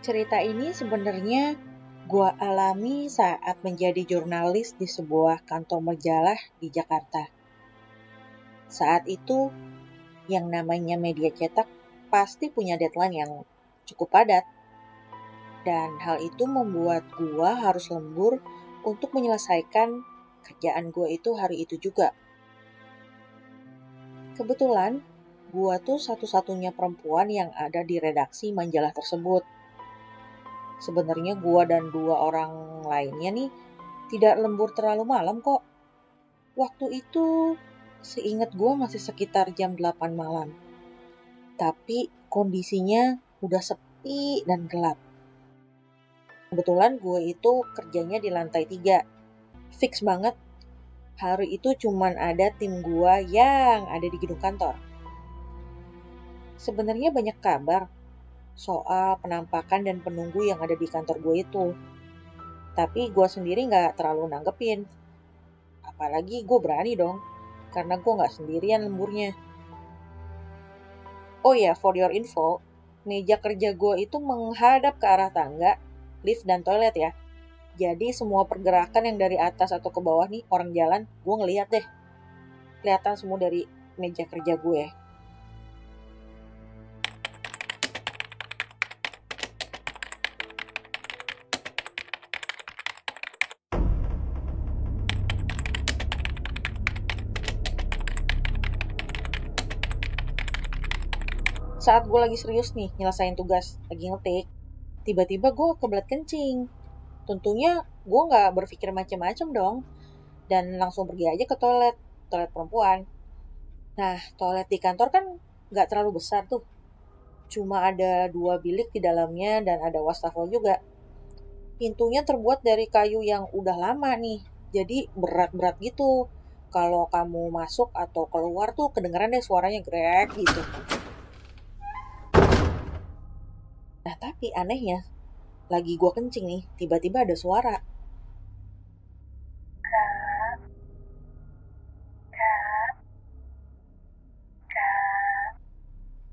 Cerita ini sebenarnya gua alami saat menjadi jurnalis di sebuah kantor majalah di Jakarta. Saat itu, yang namanya media cetak pasti punya deadline yang cukup padat. Dan hal itu membuat gua harus lembur untuk menyelesaikan kerjaan gua itu hari itu juga. Kebetulan, gua tuh satu-satunya perempuan yang ada di redaksi majalah tersebut. Sebenarnya gua dan dua orang lainnya nih tidak lembur terlalu malam kok. Waktu itu seingat gua masih sekitar jam 8 malam. Tapi kondisinya udah sepi dan gelap. Kebetulan gue itu kerjanya di lantai 3. Fix banget hari itu cuman ada tim gua yang ada di gedung kantor. Sebenarnya banyak kabar soal penampakan dan penunggu yang ada di kantor gue itu. Tapi gue sendiri gak terlalu nanggepin. Apalagi gue berani dong, karena gue gak sendirian lemburnya. Oh ya, for your info, meja kerja gue itu menghadap ke arah tangga, lift dan toilet ya. Jadi semua pergerakan yang dari atas atau ke bawah nih, orang jalan, gue ngeliat deh. Kelihatan semua dari meja kerja gue. Saat gue lagi serius nih nyelesain tugas, lagi ngetik, tiba-tiba gue kebelet kencing. Tentunya gue gak berpikir macem-macem dong, dan langsung pergi aja ke toilet perempuan. Nah, toilet di kantor kan gak terlalu besar tuh. Cuma ada 2 bilik di dalamnya dan ada wastafel juga. Pintunya terbuat dari kayu yang udah lama nih, jadi berat-berat gitu. Kalau kamu masuk atau keluar tuh kedengeran deh suaranya grek gitu. Nah tapi anehnya, lagi gue kencing nih, tiba-tiba ada suara.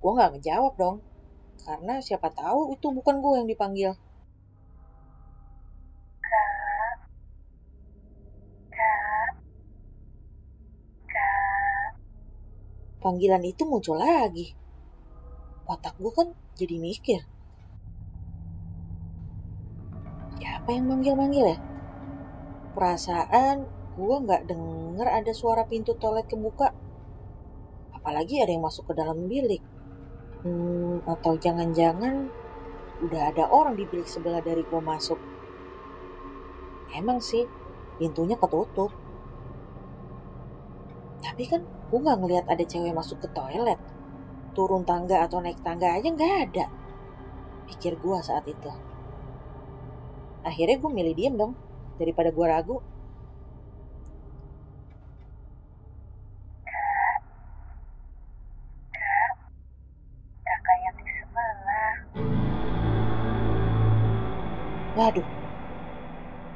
Gue gak ngejawab dong, karena siapa tahu itu bukan gue yang dipanggil. Panggilan itu muncul lagi. Otak gue kan jadi mikir, siapa yang manggil-manggil ya? Perasaan gue gak denger ada suara pintu toilet kebuka. Apalagi ada yang masuk ke dalam bilik. Atau jangan-jangan udah ada orang di bilik sebelah dari gue masuk. Emang sih, pintunya ketutup. Tapi kan gue gak ngeliat ada cewek masuk ke toilet. Turun tangga atau naik tangga aja gak ada, pikir gue saat itu. Akhirnya gue milih diem dong, daripada gue ragu. Kakak yang di sebelah. Waduh,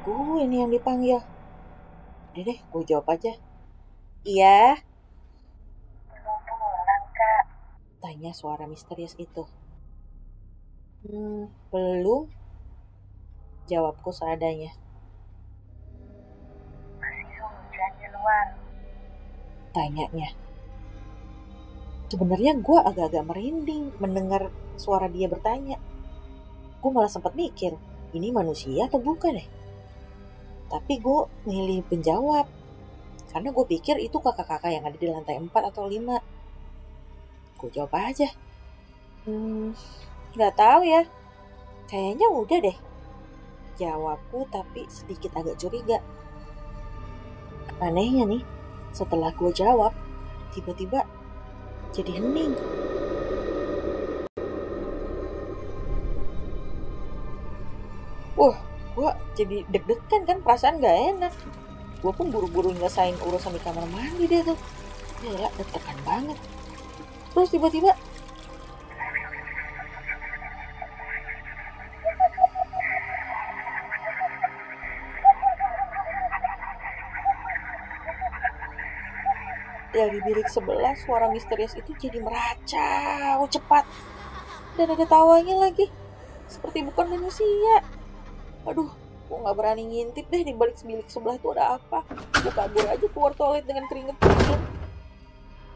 gue ini yang dipanggil. Udah deh, gue jawab aja. Iya. Belum pulang, Kak? Tanya suara misterius itu. Belum. Jawabku seadanya. Masih hujan di luar? Tanyanya. Sebenarnya gue agak-agak merinding mendengar suara dia bertanya. Gue malah sempat mikir, ini manusia atau bukan ya? Tapi gue milih penjawab, karena gue pikir itu kakak-kakak yang ada di lantai 4 atau 5. Gue jawab aja. Gak tahu ya, kayaknya udah deh. Jawabku tapi sedikit agak curiga. Anehnya nih, setelah gue jawab, tiba-tiba jadi hening. Gue jadi deg-degan kan, perasaan gak enak. Gue pun buru-buru nyelesain urusan di kamar mandi deh tuh. Gila, deg-degan banget. Terus tiba-tiba dari bilik sebelah suara misterius itu jadi meracau cepat. Dan ada tawanya lagi. seperti bukan manusia. Aduh, gue gak berani ngintip deh di balik bilik sebelah tuh ada apa. Gue kabur aja keluar toilet dengan keringet-keringet.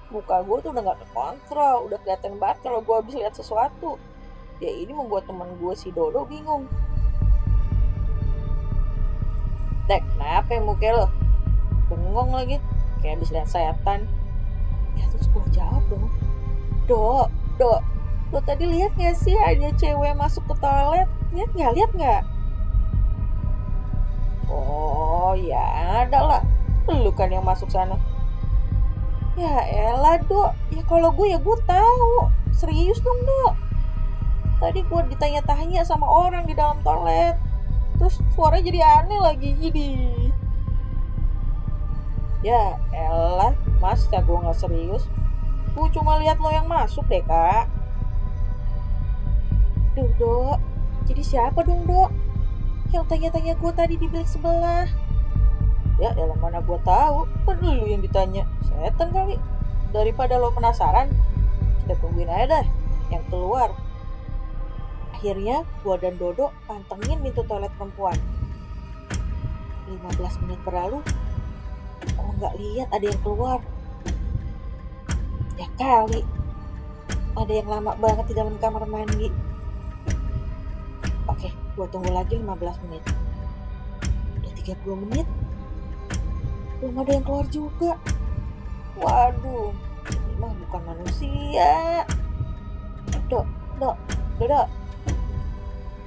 Muka gue tuh udah gak kekontrol, udah kelihatan banget kalau gue habis lihat sesuatu. Ya ini membuat teman gue si Dodo bingung. Dek, kenapa ya muka lo? Bengong lagi, kayak habis lihat setan. Ya terus gue jawab dong. Dok, lo tadi lihat gak sih ada cewek masuk ke toilet? Lihat gak? Oh ya ada lah, lu kan yang masuk sana. Ya elah Dok, ya kalau gue tahu. Serius dong Dok. Tadi gue ditanya-tanya sama orang di dalam toilet. Terus suaranya jadi aneh lagi. Ya elah, masa gue gak serius? Gue cuma lihat lo yang masuk deh Kak. Duh Dok, jadi siapa dong Dok yang tanya-tanya gue tadi di bilik sebelah? Ya dalam mana gue tahu, kan lu yang ditanya. Setan kali. Daripada lo penasaran, kita tungguin aja dah yang keluar. Akhirnya gue dan Dodo pantengin pintu toilet perempuan. 15 menit berlalu, gue gak lihat ada yang keluar. Ya kali ada yang lama banget di dalam kamar mandi. Oke, gue tunggu lagi 15 menit. Udah 30 menit, belum ada yang keluar juga. Waduh, ini mah bukan manusia. Dok,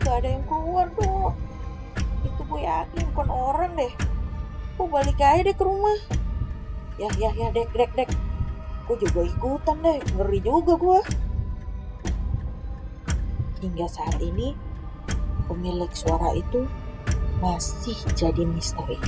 gak ada yang keluar Dok. Itu gue yakin bukan orang deh. Gue balik aja deh ke rumah. Ya dek. Gue juga ikutan deh, ngeri juga gue. Hingga saat ini pemilik suara itu masih jadi misteri.